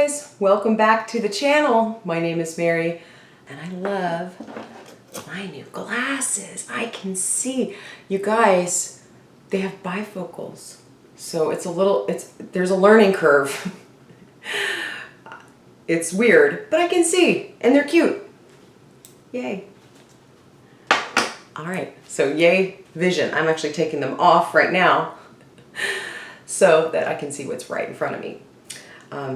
guys, welcome back to the channel. My name is Mary and I love my new glasses. I can see. You guys, they have bifocals. So there's a learning curve. It's weird, but I can see and they're cute. Yay. All right, so yay vision. I'm actually taking them off right now so that I can see what's right in front of me.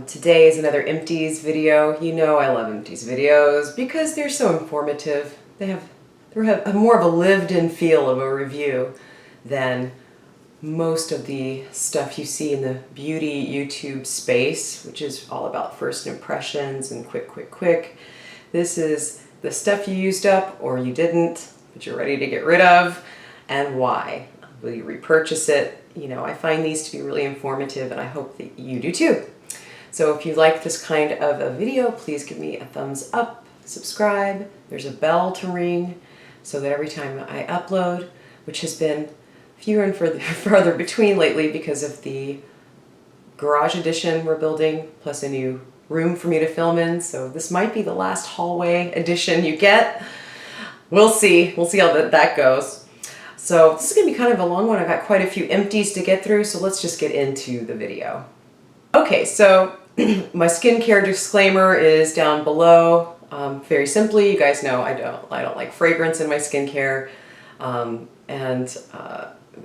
Today is another Empties video. You know I love Empties videos because they're so informative. They have more of a lived-in feel of a review than most of the stuff you see in the beauty YouTube space, which is all about first impressions and quick. This is the stuff you used up or you didn't, but you're ready to get rid of, and why. Will you repurchase it? You know, I find these to be really informative and I hope that you do too. So if you like this kind of a video, please give me a thumbs up, subscribe. There's a bell to ring so that every time I upload, which has been fewer and further between lately because of the garage addition we're building, plus a new room for me to film in. So this might be the last hallway addition you get. We'll see. We'll see how that goes. So this is going to be kind of a long one. I've got quite a few empties to get through, so let's just get into the video. Okay, so my skincare disclaimer is down below. Very simply, you guys know I don't like fragrance in my skincare, and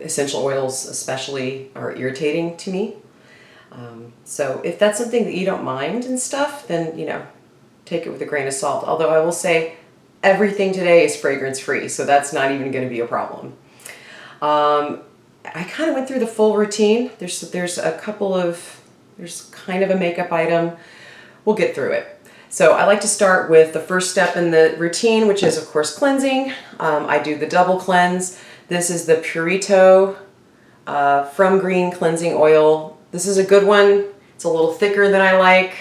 essential oils especially are irritating to me. So if that's something that you don't mind and stuff, then you know, take it with a grain of salt. Although I will say everything today is fragrance free, so that's not even going to be a problem. I kind of went through the full routine. There's kind of a makeup item. We'll get through it. So I like to start with the first step in the routine, which is of course cleansing. I do the double cleanse. This is the Purito From Green cleansing oil. This is a good one. It's a little thicker than I like.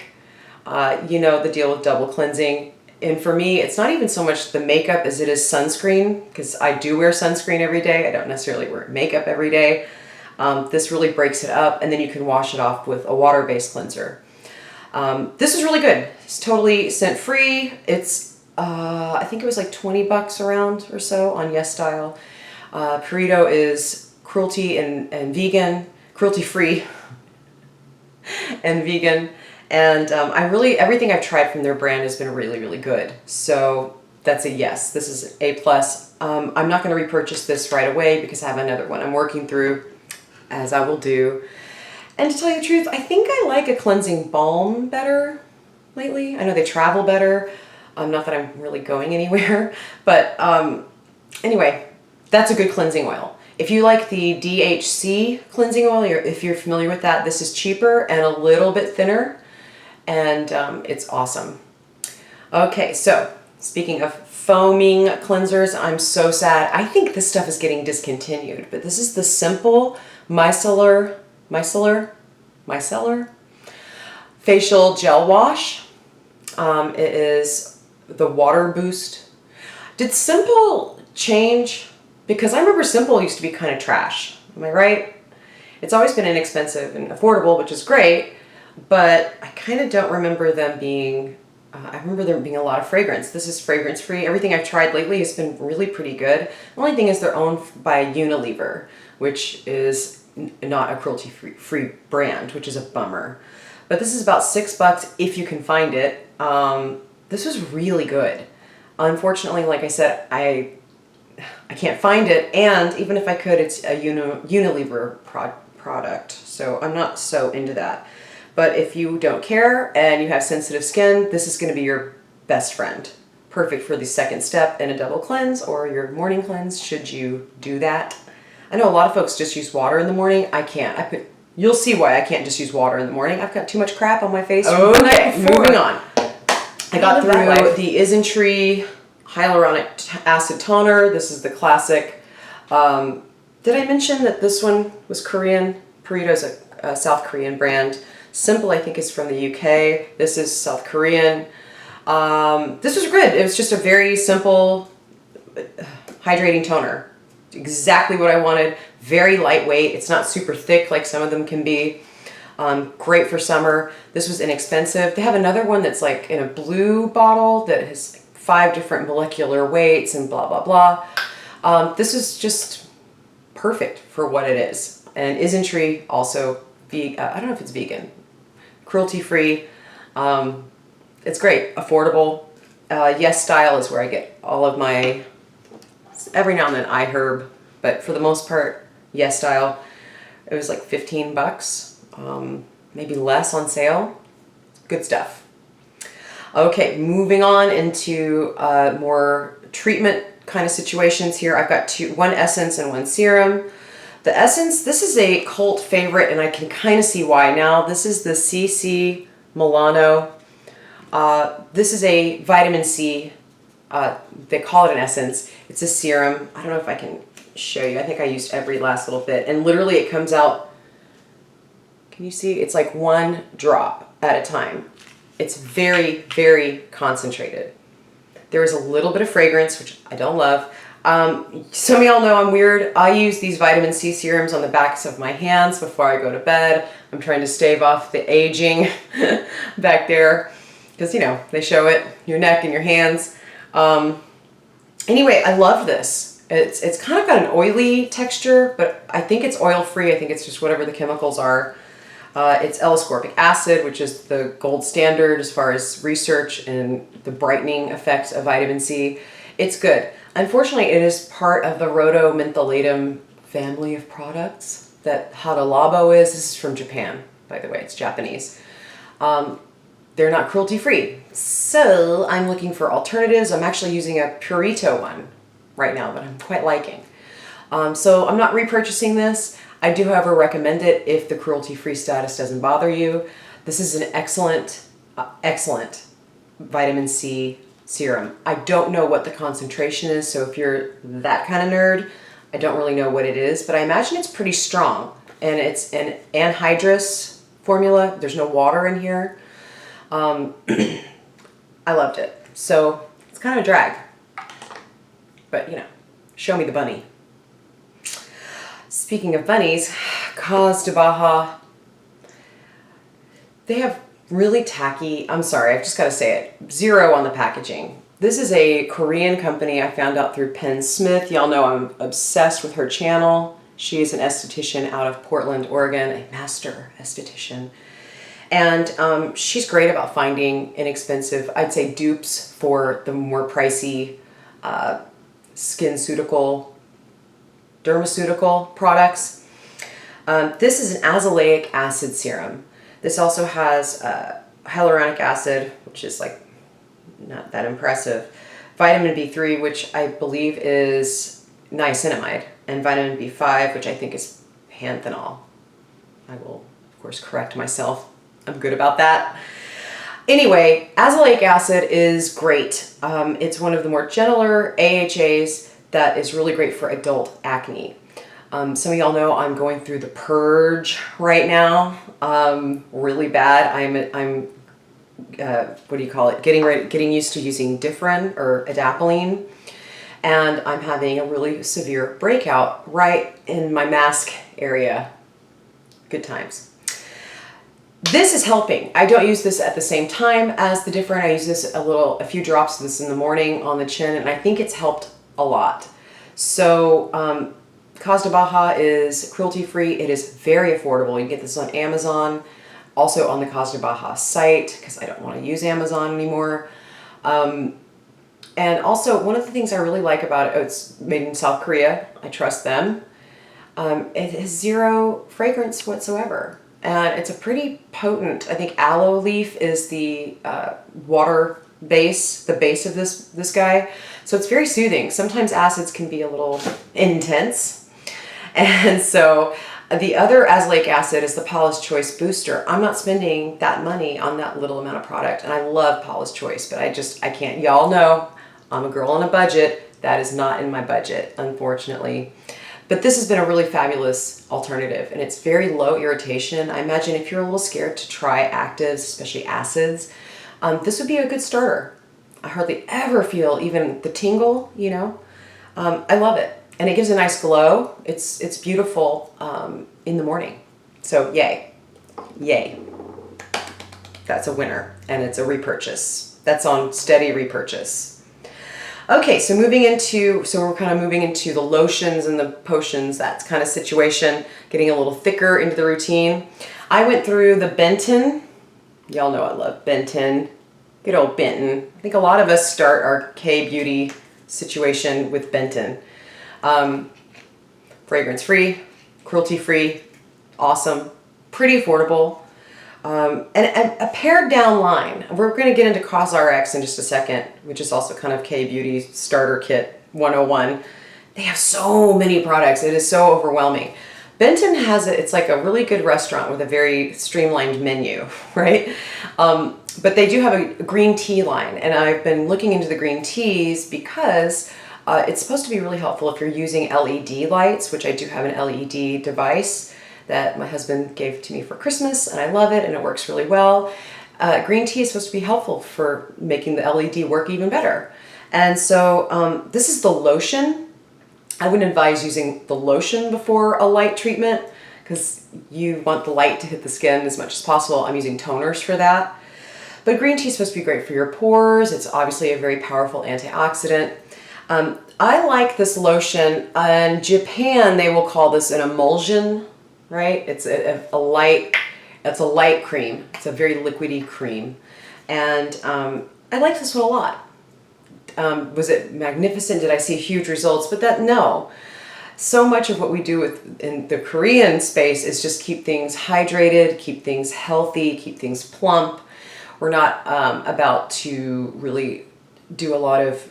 You know the deal with double cleansing. And for me, it's not even so much the makeup as it is sunscreen, because I do wear sunscreen every day. I don't necessarily wear makeup every day. This really breaks it up, and then you can wash it off with a water-based cleanser. This is really good. It's totally scent-free. It's, I think it was like 20 bucks around or so on YesStyle. Purito is cruelty and vegan, cruelty-free and vegan. And everything I've tried from their brand has been really good. So that's a yes. This is A+. I'm not going to repurchase this right away because I have another one I'm working through, as I will do. And to tell you the truth, I think I like a cleansing balm better lately. I know they travel better. Not that I'm really going anywhere. But anyway, that's a good cleansing oil. If you like the DHC cleansing oil, if you're familiar with that, this is cheaper and a little bit thinner. And it's awesome. Okay, so speaking of foaming cleansers, I'm so sad. I think this stuff is getting discontinued, but this is the simple micellar facial gel wash. It is the water boost. Did Simple change? Because I remember Simple used to be kind of trash. Am I right? It's always been inexpensive and affordable, which is great. But I kind of don't remember them being, I remember there being a lot of fragrance. This is fragrance free. Everything I've tried lately has been really pretty good. The only thing is they're owned by Unilever, which is not a cruelty free brand, which is a bummer. But this is about $6 if you can find it. This was really good. Unfortunately, like I said, I can't find it. And even if I could, it's a Unilever product. So I'm not so into that. But if you don't care and you have sensitive skin, this is going to be your best friend. Perfect for the second step in a double cleanse or your morning cleanse, should you do that. I know a lot of folks just use water in the morning. I can't. You'll see why I can't just use water in the morning. I've got too much crap on my face. Okay, moving on. I got through the Isntree Hyaluronic Acid Toner. This is the classic. Did I mention that this one was Korean? Purito's a South Korean brand. Simple, I think, is from the UK. This is South Korean. This was good. It was just a very simple hydrating toner. Exactly what I wanted. Very lightweight. It's not super thick like some of them can be. Great for summer. This was inexpensive. They have another one that's like in a blue bottle that has 5 different molecular weights and blah, blah, blah. This is just perfect for what it is. And Isntree also, I don't know if it's vegan, cruelty-free. It's great, affordable. Yes Style is where I get all of my, every now and then iHerb, but for the most part, Yes Style. It was like 15 bucks, maybe less on sale. Good stuff. Okay, moving on into more treatment kind of situations here. I've got one essence and one serum. The essence, this is a cult favorite, and I can kind of see why now. This is the CC Milano. This is a vitamin C. They call it an essence. It's a serum. I don't know if I can show you. I think I used every last little bit. And literally it comes out, can you see? It's like 1 drop at a time. It's very, very concentrated. There is a little bit of fragrance, which I don't love. Some of y'all know I'm weird. I use these vitamin C serums on the backs of my hands before I go to bed. I'm trying to stave off the aging back there because, you know, they show it, your neck and your hands. Anyway, I love this. It's kind of got an oily texture, but I think it's oil-free. I think it's just whatever the chemicals are. It's L-ascorbic acid, which is the gold standard as far as research and the brightening effects of vitamin C. It's good. Unfortunately, it is part of the rhodomentholatum family of products that Hadalabo is. This is from Japan, by the way. It's Japanese. They're not cruelty-free. So I'm looking for alternatives. I'm actually using a Purito one right now that I'm quite liking. So I'm not repurchasing this. I do, however, recommend it if the cruelty-free status doesn't bother you. This is an excellent, excellent vitamin C serum. I don't know what the concentration is, so if you're that kind of nerd, I don't really know what it is, but I imagine it's pretty strong. And it's an anhydrous formula. There's no water in here. I loved it. So it's kind of a drag, but you know, show me the bunny. Speaking of bunnies, Cause de Baja, they have really tacky, I'm sorry, I've just got to say it, zero on the packaging. This is a Korean company I found out through Penn Smith. Y'all know I'm obsessed with her channel. She is an esthetician out of Portland, Oregon, a master esthetician. And she's great about finding inexpensive, I'd say, dupes for the more pricey SkinCeutical, dermaceutical products. This is an azelaic acid serum. This also has hyaluronic acid, which is like not that impressive, vitamin B3, which I believe is niacinamide, and vitamin B5, which I think is panthenol. I will, of course, correct myself. I'm good about that. Anyway, azelaic acid is great. It's one of the more gentler AHAs that is really great for adult acne. Some of y'all know I'm going through the purge right now, really bad. I'm what do you call it? Getting used to using Differin or adapalene, and I'm having a really severe breakout right in my mask area. Good times. This is helping. I don't use this at the same time as the Differin. I use this a few drops of this in the morning on the chin, and I think it's helped a lot. So Cause de Baja is cruelty-free. It is very affordable. You can get this on Amazon, also on the Cause de Baja site, because I don't want to use Amazon anymore. And also, one of the things I really like about it, it's made in South Korea. I trust them. It has zero fragrance whatsoever. And it's a pretty potent, I think aloe leaf is the water base, the base of this guy. So it's very soothing. Sometimes acids can be a little intense. And so the other azelaic acid is the Paula's Choice Booster. I'm not spending that money on that little amount of product. And I love Paula's Choice, but I can't. Y'all know I'm a girl on a budget. That is not in my budget, unfortunately. But this has been a really fabulous alternative, and it's very low irritation. I imagine if you're a little scared to try actives, especially acids, this would be a good starter. I hardly ever feel even the tingle, you know. I love it, and it gives a nice glow. It's beautiful in the morning, so yay. Yay. That's a winner, and it's a repurchase. That's on steady repurchase. Okay, so we're kind of moving into the lotions and the potions, that kind of situation, getting a little thicker into the routine. I went through the Benton. Y'all know I love Benton. Good old Benton. I think a lot of us start our K-beauty situation with Benton. Fragrance-free, cruelty-free, awesome, pretty affordable. And a pared down line. We're going to get into CosRx in just a second, which is also kind of K-beauty starter kit 101. They have so many products. It is so overwhelming. Benton has it's like a really good restaurant with a very streamlined menu, right? But they do have a green tea line, and I've been looking into the green teas because it's supposed to be really helpful if you're using LED lights, which I do have an LED device that my husband gave to me for Christmas, and I love it, and it works really well. Green tea is supposed to be helpful for making the LED work even better. And so this is the lotion. I wouldn't advise using the lotion before a light treatment because you want the light to hit the skin as much as possible. I'm using toners for that. But green tea is supposed to be great for your pores. It's obviously a very powerful antioxidant. I like this lotion. In Japan, they will call this an emulsion, right? It's a light cream. It's a very liquidy cream. And I like this one a lot. Was it magnificent? Did I see huge results? But no. So much of what we do in the Korean space is just keep things hydrated, keep things healthy, keep things plump. We're not about to really do a lot of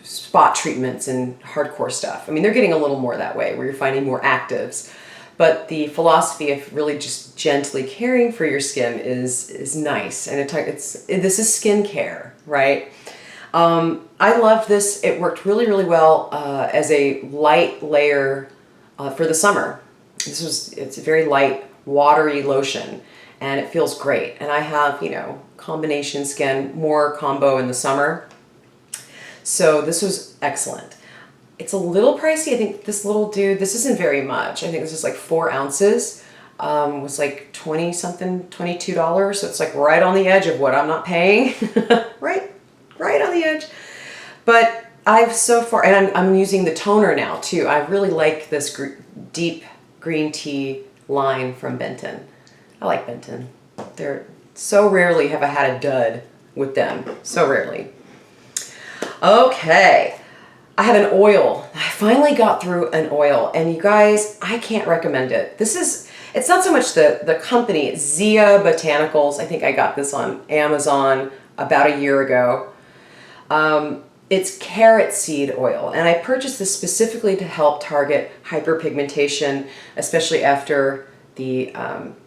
spot treatments and hardcore stuff. I mean, they're getting a little more that way, where you're finding more actives. But the philosophy of really just gently caring for your skin is nice. And this is skincare, right? I love this. It worked really, really well as a light layer for the summer. It's a very light, watery lotion, and it feels great. And I have, combination skin, more combo in the summer. So this was excellent. It's a little pricey. I think this little dude, this isn't very much. I think this is like 4 ounces. Was like 20 something, $22. So it's like right on the edge of what I'm not paying. right on the edge. But I've so far, and I'm using the toner now too. I really like this deep green tea line from Benton. I like Benton. They're so rarely have I had a dud with them. So rarely. Okay. I have an oil. I finally got through an oil, and you guys, I can't recommend it. It's not so much the company, it's Zia Botanicals. I think I got this on Amazon about a year ago. It's carrot seed oil, and I purchased this specifically to help target hyperpigmentation, especially after the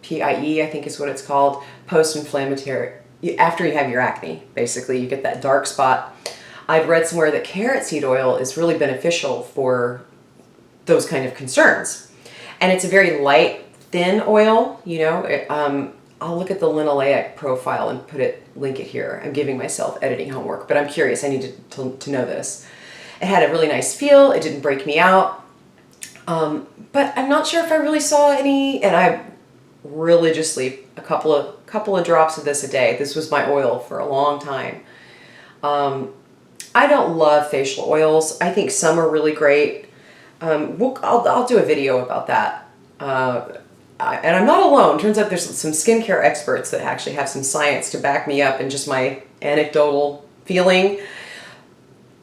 PIE, I think is what it's called, post-inflammatory, after you have your acne. Basically, you get that dark spot. I'd read somewhere that carrot seed oil is really beneficial for those kind of concerns. And it's a very light, thin oil, I'll look at the linoleic profile and link it here. I'm giving myself editing homework, but I'm curious. I need to know this. It had a really nice feel. It didn't break me out. But I'm not sure if I really saw any, and I religiously, a couple of drops of this a day. This was my oil for a long time. I don't love facial oils. I think some are really great. I'll do a video about that. And I'm not alone. Turns out there's some skincare experts that actually have some science to back me up and just my anecdotal feeling.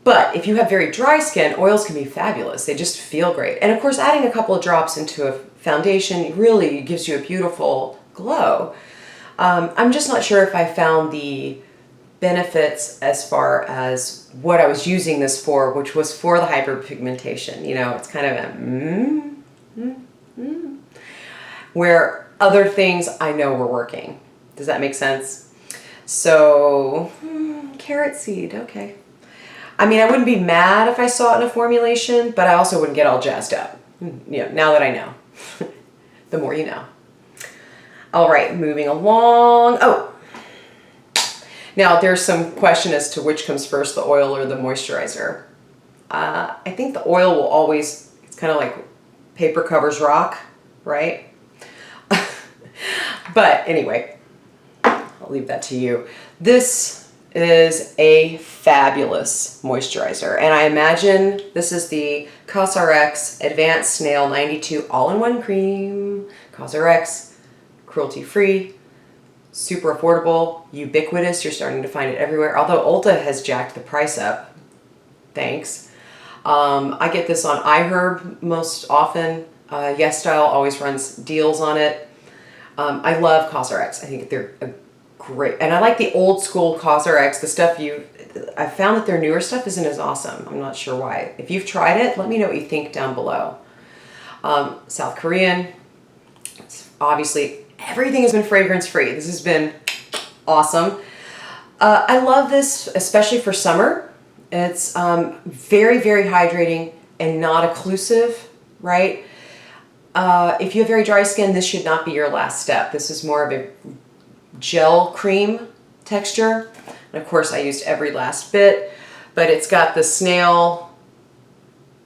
But if you have very dry skin, oils can be fabulous. They just feel great. And of course, adding a couple of drops into a foundation really gives you a beautiful glow. I'm just not sure if I found the benefits as far as what I was using this for, which was for the hyperpigmentation. It's kind of a where other things I know were working. Does that make sense? So, carrot seed, okay. I mean, I wouldn't be mad if I saw it in a formulation, but I also wouldn't get all jazzed up. Now that I know. The more you know. All right, moving along. Oh, now there's some question as to which comes first, the oil or the moisturizer. I think the oil will always, it's kind of like paper covers rock, right? But anyway, I'll leave that to you. This is a fabulous moisturizer. And I imagine this is the CosRx Advanced Snail 92 All-in-One Cream. CosRx, cruelty-free, super affordable, ubiquitous. You're starting to find it everywhere. Although Ulta has jacked the price up. Thanks. I get this on iHerb most often. Yes Style always runs deals on it. I love CosRx. I think they're great. And I like the old school CosRx, the stuff I found that their newer stuff isn't as awesome. I'm not sure why. If you've tried it, let me know what you think down below. South Korean. It's obviously, everything has been fragrance free. This has been awesome. I love this, especially for summer. It's very, very hydrating and not occlusive, right? If you have very dry skin, this should not be your last step. This is more of a gel cream texture. And of course, I used every last bit, but it's got the snail.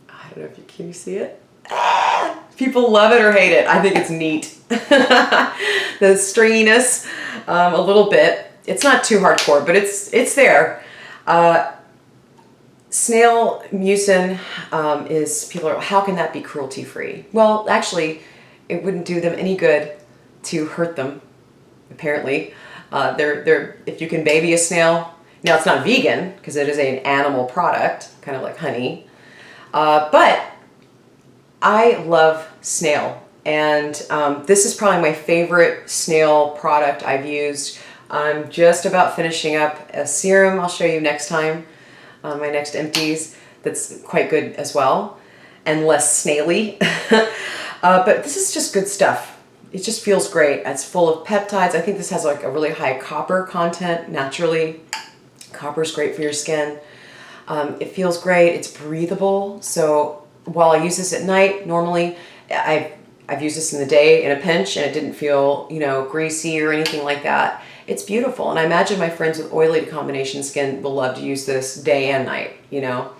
I don't know if can you see it? Ah, people love it or hate it. I think it's neat. The stringiness, a little bit. It's not too hardcore, but it's there. Snail mucin is, people are, how can that be cruelty free? Well, actually, it wouldn't do them any good to hurt them, apparently. If you can baby a snail, now it's not vegan because it is an animal product, kind of like honey, but I love snail, and this is probably my favorite snail product I've used. I'm just about finishing up a serum I'll show you next time. My next Empties, that's quite good as well and less snaily. But this is just good stuff. It just feels great. It's full of peptides. I think this has like a really high copper content naturally. Copper is great for your skin. It feels great. It's breathable. So while I use this at night, normally I've used this in the day in a pinch and it didn't feel, you know, greasy or anything like that. It's beautiful, and I imagine my friends with oily combination skin will love to use this day and night, you know,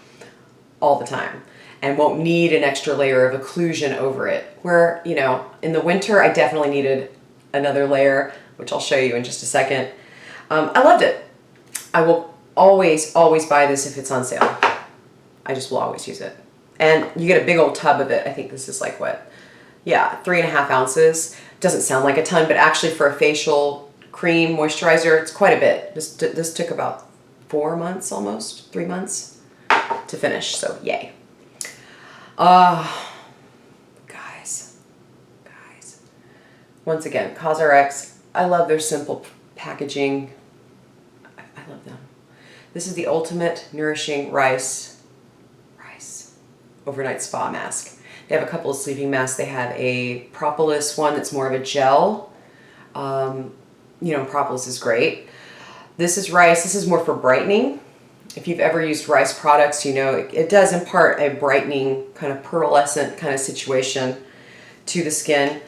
all the time, and won't need an extra layer of occlusion over it. Where, you know, in the winter, I definitely needed another layer, which I'll show you in just a second. I loved it. I will always, always buy this if it's on sale. I just will always use it. And you get a big old tub of it. I think this is like what? Yeah, 3.5 ounces. Doesn't sound like a ton, but actually for a facial cream moisturizer, it's quite a bit. This took about 4 months, almost 3 months to finish, so yay. Guys, once again, CosRx, I love their simple packaging. I love them. This is the ultimate nourishing rice overnight spa mask. They have a couple of sleeping masks. They have a propolis one that's more of a gel. You know, propolis is great. This is rice. This is more for brightening. If you've ever used rice products, you know it does impart a brightening, kind of pearlescent kind of situation to the skin.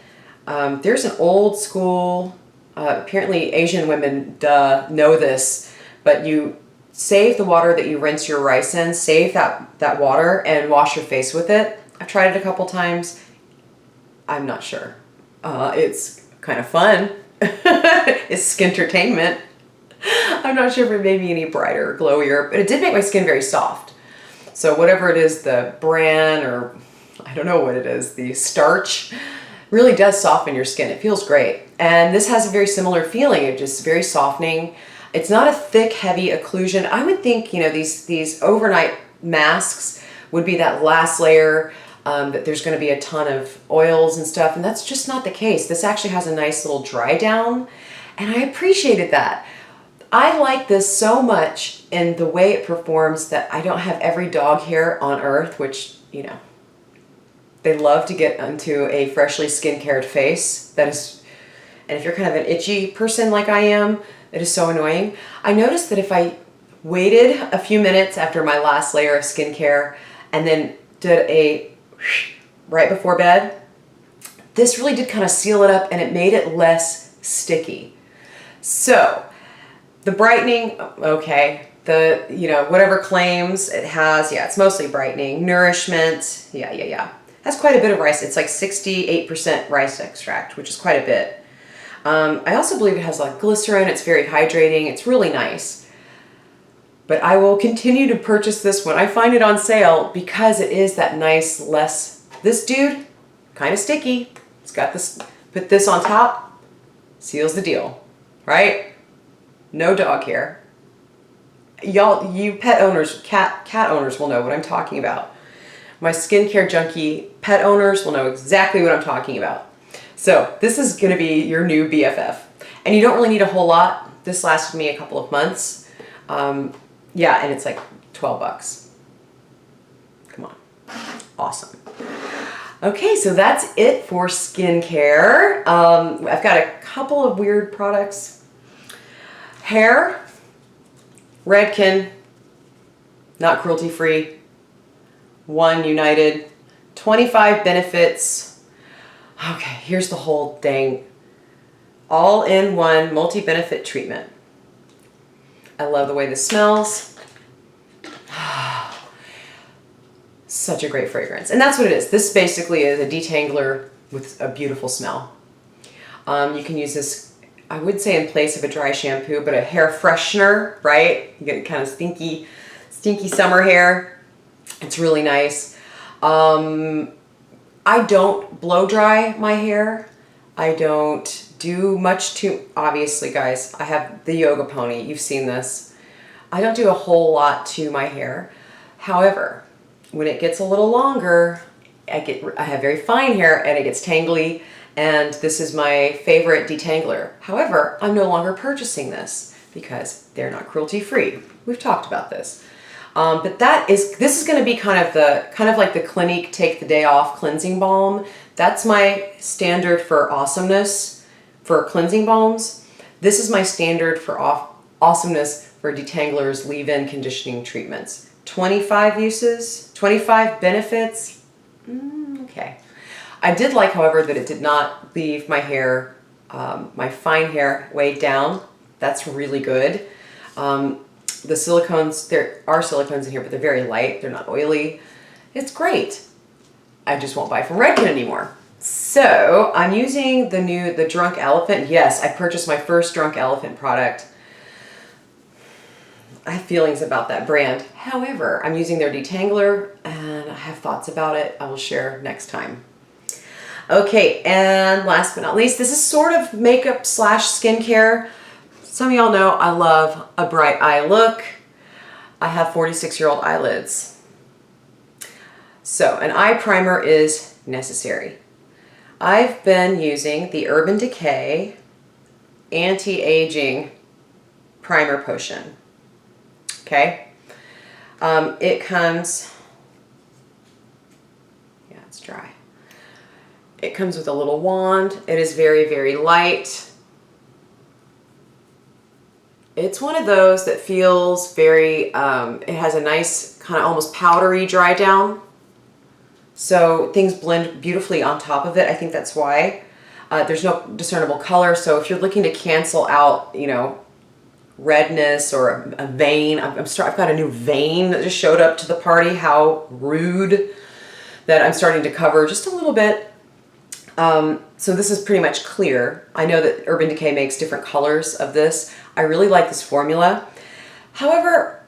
There's an old school, apparently Asian women know this, but you save the water that you rinse your rice in, save that water and wash your face with it. I've tried it a couple times. I'm not sure. It's kind of fun. It's skin entertainment. I'm not sure if it made me any brighter or glowier, but it did make my skin very soft. So whatever it is, the bran, or I don't know what it is, the starch really does soften your skin. It feels great. And this has a very similar feeling. It's just very softening. It's not a thick, heavy occlusion. I would think, you know, these overnight masks would be that last layer, that there's going to be a ton of oils and stuff, and that's just not the case. This actually has a nice little dry down, and I appreciated that. I like this so much in the way it performs that I don't have every dog hair on earth, which, you know, they love to get onto a freshly skin-cared face. That is, and if you're kind of an itchy person like I am, it is so annoying. I noticed that if I waited a few minutes after my last layer of skincare and then did a right before bed, this really did kind of seal it up and it made it less sticky. So the brightening, okay, the, you know, whatever claims it has, yeah, it's mostly brightening. Nourishment, yeah. That's quite a bit of rice. It's like 68% rice extract, which is quite a bit. I also believe it has like glycerin. It's very hydrating. It's really nice. But I will continue to purchase this when I find it on sale because it is that nice, less, this dude, kind of sticky. It's got this, put this on top, seals the deal, right? No dog hair. Y'all, you pet owners, cat owners will know what I'm talking about. My skincare junkie pet owners will know exactly what I'm talking about. So this is gonna be your new BFF. And you don't really need a whole lot. This lasted me a couple of months. Yeah, and it's like 12 bucks. Come on, awesome. Okay, so that's it for skincare. I've got a couple of weird products. Hair, Redken, not cruelty free. 1 United, 25 benefits. Okay, here's the whole dang all-in-one multi-benefit treatment. I love the way this smells. Such a great fragrance. And that's what it is. This basically is a detangler with a beautiful smell. You can use this, I would say in place of a dry shampoo, but a hair freshener, right? You get kind of stinky summer hair. It's really nice. I don't blow dry my hair. I don't do much to, obviously guys, I have the yoga pony, you've seen this. I don't do a whole lot to my hair. However, when it gets a little longer, I have very fine hair and it gets tangly, and this is my favorite detangler. However, I'm no longer purchasing this because they're not cruelty free. We've talked about this. But this is going to be kind of like the Clinique Take the Day Off cleansing balm. That's my standard for awesomeness for cleansing balms. This is my standard for awesomeness for detanglers, leave-in conditioning treatments. 25 uses, 25 benefits. Okay. I did like, however, that it did not leave my hair, my fine hair weighed down. That's really good. The silicones, there are silicones in here, but they're very light. They're not oily. It's great. I just won't buy from Redken anymore. So I'm using the Drunk Elephant. Yes, I purchased my first Drunk Elephant product. I have feelings about that brand. However, I'm using their detangler and I have thoughts about it. I will share next time. Okay, and last but not least, this is sort of makeup / skincare. Some of y'all know I love a bright eye look. I have 46-year-old eyelids. So an eye primer is necessary. I've been using the Urban Decay Anti-Aging Primer Potion. Okay. It comes, yeah, it's dry. It comes with a little wand. It is very, very light. It's one of those that feels very, it has a nice kind of almost powdery dry down. So things blend beautifully on top of it. I think that's why. There's no discernible color. So if you're looking to cancel out, you know, redness or a vein, I've got a new vein that just showed up to the party. How rude that I'm starting to cover just a little bit. So this is pretty much clear. I know that Urban Decay makes different colors of this. I really like this formula. However,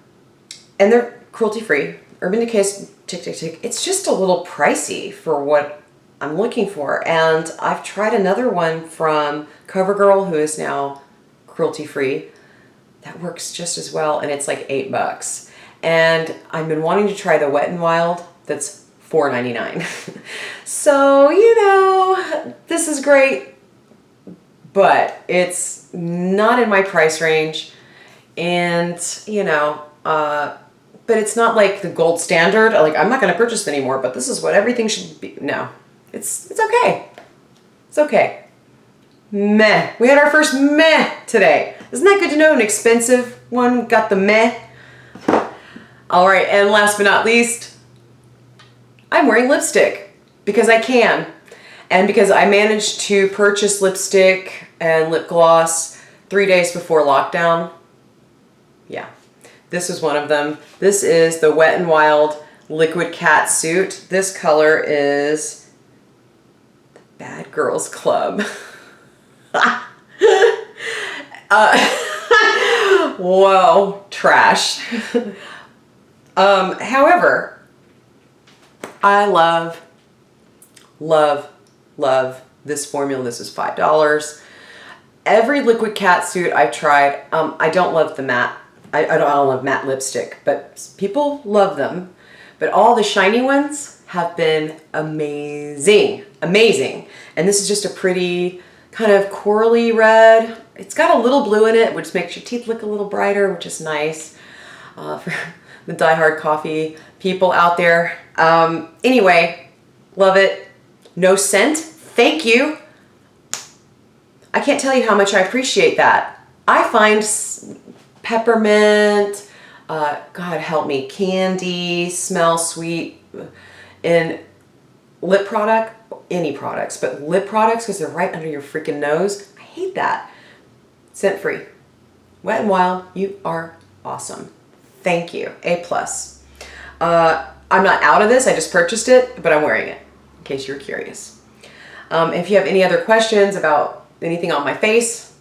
and they're cruelty-free. Urban Decay's tick, tick, tick. It's just a little pricey for what I'm looking for. And I've tried another one from CoverGirl, who is now cruelty-free. That works just as well, and it's like $8. And I've been wanting to try the Wet n Wild. That's $4.99. So, you know, this is great, but it's not in my price range. And, you know, but it's not like the gold standard. Like, I'm not going to purchase it anymore, but this is what everything should be. No, it's okay. It's okay. Meh. We had our first meh today. Isn't that good to know? An expensive one got the meh. All right, and last but not least, I'm wearing lipstick because I can. And because I managed to purchase lipstick and lip gloss 3 days before lockdown. Yeah, this was one of them. This is the Wet n Wild Liquid Cat Suit. This color is the Bad Girls Club. Whoa, trash. However, I love this formula. This is $5. Every liquid catsuit I've tried, I don't love the matte. I don't love matte lipstick, but people love them. But all the shiny ones have been amazing, amazing. And this is just a pretty kind of corally red. It's got a little blue in it, which makes your teeth look a little brighter, which is nice for the diehard coffee people out there. Anyway, love it. No scent. Thank you. I can't tell you how much I appreciate that. I find peppermint, God help me, candy, smell sweet in lip product, any products, but lip products because they're right under your freaking nose. I hate that. Scent free. Wet n Wild, you are awesome. Thank you. A+. I'm not out of this. I just purchased it, but I'm wearing it in case you're curious. If you have any other questions about anything on my face,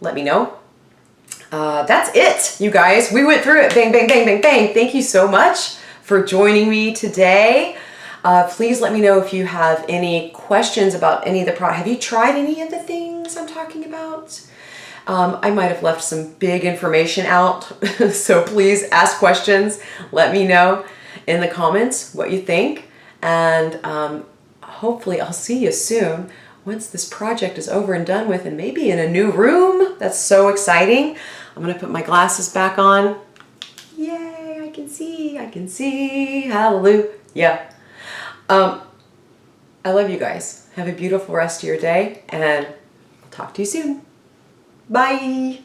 let me know. That's it, you guys. We went through it. Bang, bang, bang, bang, bang. Thank you so much for joining me today. Please let me know if you have any questions about any of the products. Have you tried any of the things I'm talking about? I might have left some big information out, so please ask questions. Let me know in the comments what you think, and hopefully I'll see you soon once this project is over and done with, and maybe in a new room. That's so exciting. I'm gonna put my glasses back on. Yay, I can see, hallelujah. I love you guys. Have a beautiful rest of your day, and I'll talk to you soon. Bye.